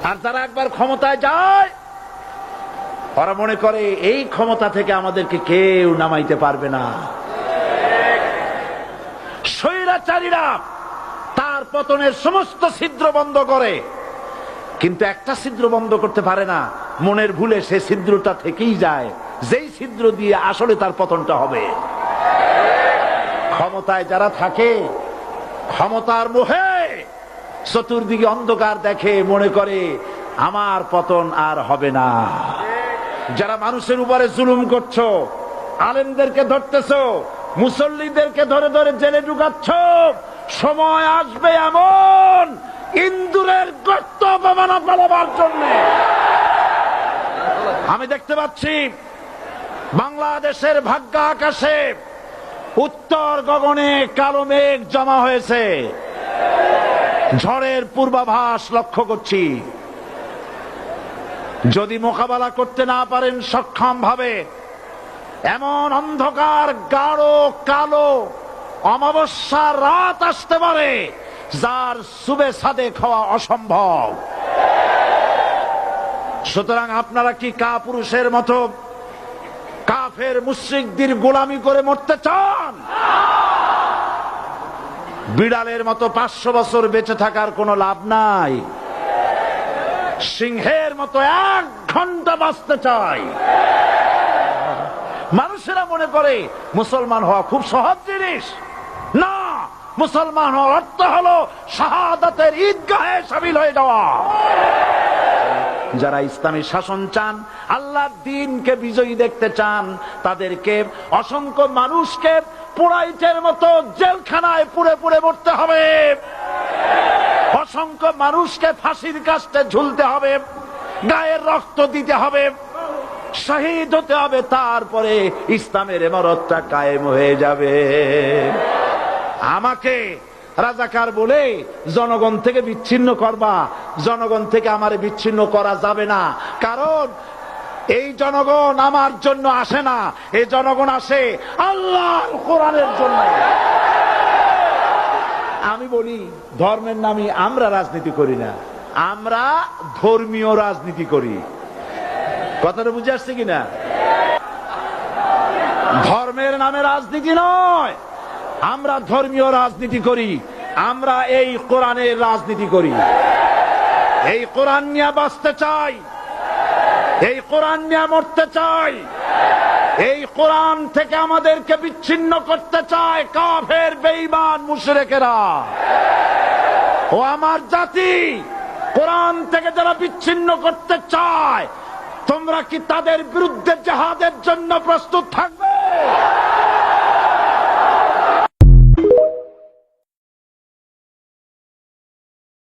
আর যারা একবার ক্ষমতায় যায় ওরা মনে করে এই ক্ষমতা থেকে আমাদেরকে কেউ নামাইতে পারবে না। স্বৈরাচারীরা তার পতনের সমস্ত ছিদ্র বন্ধ করে, কিন্তু একটা ছিদ্র বন্ধ করতে পারে না। মনের ভুলে সে ছিদ্রটা থেকেই যায়, যেই ছিদ্র দিয়ে আসলে তার পতনটা হবে। ক্ষমতায় যারা থাকে ক্ষমতার মোহে চতুর্দিকে অন্ধকার দেখে, মনে করে আমার পতন আর হবে না। যারা মানুষের উপরে জুলুম করছো, আলেমদেরকে ধরতেছো, মুসল্লিদেরকে ধরে ধরে জেলে ঢুকাচ্ছ, সময় আসবে এমন ইন্দুরের গর্ত অপমানা পালাবার জন্য। আমি দেখতে পাচ্ছি বাংলাদেশের ভাগ্য আকাশে উত্তর গগনে কালো মেঘ জমা হয়েছে, ঝড়ের পূর্বাভাস লক্ষ্য করছি। যদি মোকাবেলা করতে না পারেন সক্ষম ভাবে, এমন অন্ধকার গাঢ় কালো অমাবস্যার রাত আসতে পারে যার সুবে সাদেক হওয়া অসম্ভব। সুতরাং আপনারা কি কাপুরুষের মতো কাফের মুশরিকদের গোলামি করে মরতে চান? বিড়ালের মতো 500 বছর বেঁচে থাকার কোনো লাভ নাই। সিংহের মতো 1 ঘন্টা বাঁচতে চাই। মানুষেরা মনে করে মুসলমান হওয়া খুব সহজ জিনিস। না, মুসলমান হওয়ার অর্থ হলো শাহাদাতের ঈদগাহে শামিল হয়ে যাওয়া। যারা ইসলামী শাসন চান, আল্লাহর দ্বীনকে বিজয়ী দেখতে চান, তাদেরকে অসংখ্য মানুষকে পোড়াইটের মতো জেলখানায় পুড়ে পুড়ে মরতে হবে। অসংখ্য মানুষকে ফাঁসির কাস্টে ঝুলতে হবে, গায়ের রক্ত দিতে হবে, শহীদ হতে হবে, তারপরে ইসলামের ইমারতটা কায়েম হয়ে যাবে। আমাকে রাজাকার বলে জনগণ থেকে বিচ্ছিন্ন করবা, জনগণ থেকে আমারে বিচ্ছিন্ন করা যাবে না। কারণ এই জনগণ আমার জন্য আসে না, এই জনগণ আসে আল্লাহর কোরআনের জন্য। আমি বলি ধর্মের নামে আমরা রাজনীতি করি না, আমরা ধর্মীয় রাজনীতি করি। কথাটা বুঝে আসছে কিনা? ধর্মের নামে রাজনীতি নয়, আমরা ধর্মীয় রাজনীতি করি। আমরা এই কোরআনের রাজনীতি করি। এই কোরআন নিয়ে বাঁচতে চাই, এই কোরআন নিয়ে মরতে চাই। এই কোরআন থেকে আমাদেরকে বিচ্ছিন্ন করতে চায় কাফের বেঈমান মুশরিকেরা। ও আমার জাতি, কোরআন থেকে যারা বিচ্ছিন্ন করতে চায়, তোমরা কি তাদের বিরুদ্ধে জিহাদের জন্য প্রস্তুত থাকবে?